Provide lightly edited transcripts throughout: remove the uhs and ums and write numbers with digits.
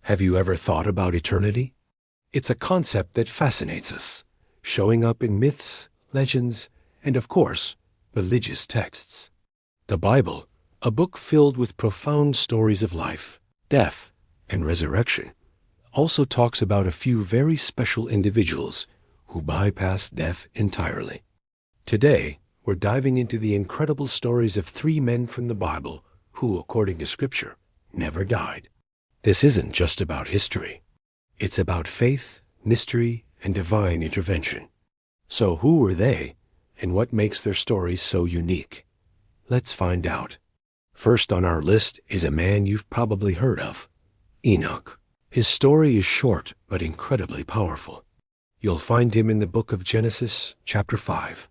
Have you ever thought about eternity? It's a concept that fascinates us, showing up in myths, legends, and of course, religious texts. The Bible, a book filled with profound stories of life, death, and resurrection, also talks about a few very special individuals who bypassed death entirely. Today, we're diving into the incredible stories of three men from the Bible who, according to Scripture, never died. This isn't just about history. It's about faith, mystery, and divine intervention. So who were they, and what makes their stories so unique? Let's find out. First on our list is a man you've probably heard of, Enoch. His story is short but incredibly powerful. You'll find him in the book of Genesis, chapter 5.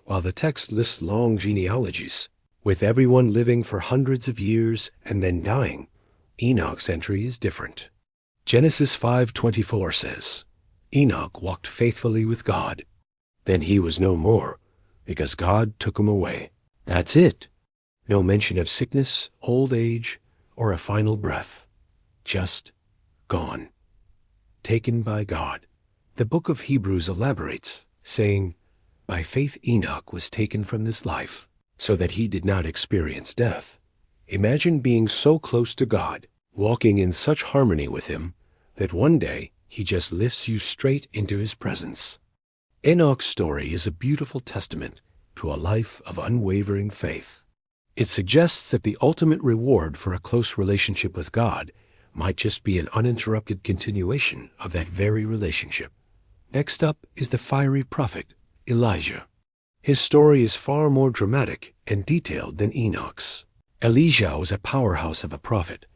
While the text lists long genealogies, with everyone living for hundreds of years and then dying, Enoch's entry is different. Genesis 5:24 says, Enoch walked faithfully with God. Then he was no more, because God took him away. That's it. No mention of sickness, old age, or a final breath. Just gone. Taken by God. The book of Hebrews elaborates, saying, by faith Enoch was taken from this life, so that he did not experience death. Imagine being so close to God, walking in such harmony with him, that one day he just lifts you straight into his presence. Enoch's story is a beautiful testament to a life of unwavering faith. It suggests that the ultimate reward for a close relationship with God might just be an uninterrupted continuation of that very relationship. Next up is the fiery prophet, Elijah. His story is far more dramatic and detailed than Enoch's. Elijah was a powerhouse of a prophet,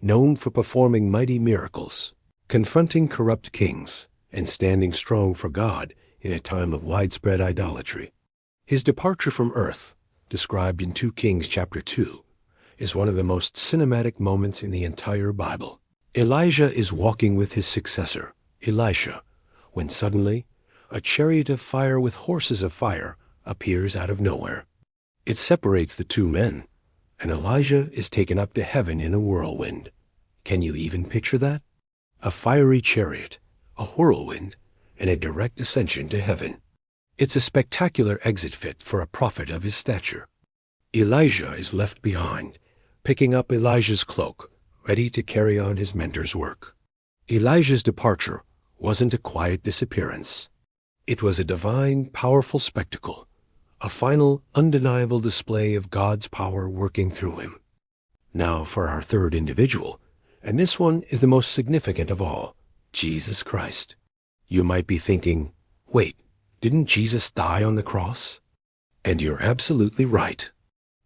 known for performing mighty miracles, confronting corrupt kings, and standing strong for God in a time of widespread idolatry. His departure from earth, described in 2 Kings chapter 2, is one of the most cinematic moments in the entire Bible. Elijah is walking with his successor, Elisha, when suddenly a chariot of fire with horses of fire appears out of nowhere. It separates the two men, and Elijah is taken up to heaven in a whirlwind. Can you even picture that? A fiery chariot, a whirlwind, and a direct ascension to heaven. It's a spectacular exit fit for a prophet of his stature. Elijah is left behind, picking up Elijah's cloak, ready to carry on his mentor's work. Elijah's departure wasn't a quiet disappearance. It was a divine, powerful spectacle, a final, undeniable display of God's power working through him. Now for our third individual, and this one is the most significant of all, Jesus Christ. You might be thinking, wait, didn't Jesus die on the cross? And you're absolutely right.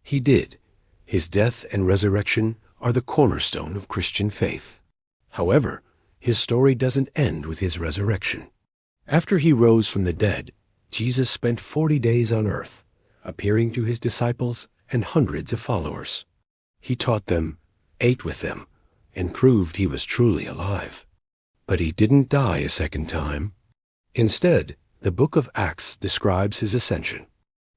He did. His death and resurrection are the cornerstone of Christian faith. However, his story doesn't end with his resurrection. After he rose from the dead, Jesus spent 40 days on earth, appearing to his disciples and hundreds of followers. He taught them, ate with them, and proved he was truly alive. But he didn't die a second time. Instead, the book of Acts describes his ascension.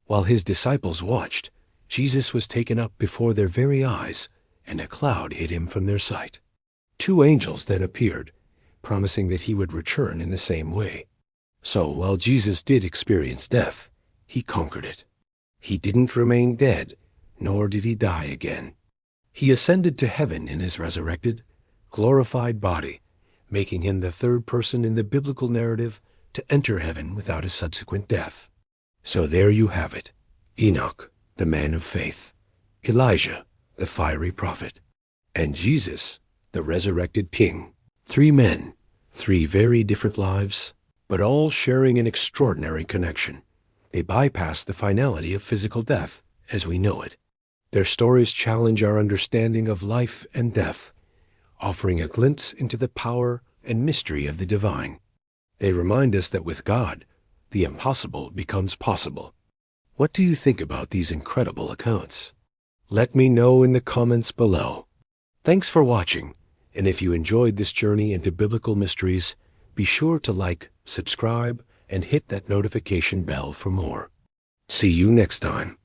While his disciples watched, Jesus was taken up before their very eyes, and a cloud hid him from their sight. 2 angels then appeared, promising that he would return in the same way. So while Jesus did experience death, he conquered it. He didn't remain dead, nor did he die again. He ascended to heaven in his resurrected, glorified body, making him the third person in the biblical narrative to enter heaven without a subsequent death. So there you have it. Enoch, the man of faith, Elijah, the fiery prophet, and Jesus, the resurrected king. 3 men, 3 very different lives, but all sharing an extraordinary connection. They bypass the finality of physical death as we know it. Their stories challenge our understanding of life and death, offering a glimpse into the power and mystery of the divine. They remind us that with God, the impossible becomes possible. What do you think about these incredible accounts? Let me know in the comments below. Thanks for watching, and if you enjoyed this journey into biblical mysteries, be sure to like, subscribe, and hit that notification bell for more. See you next time.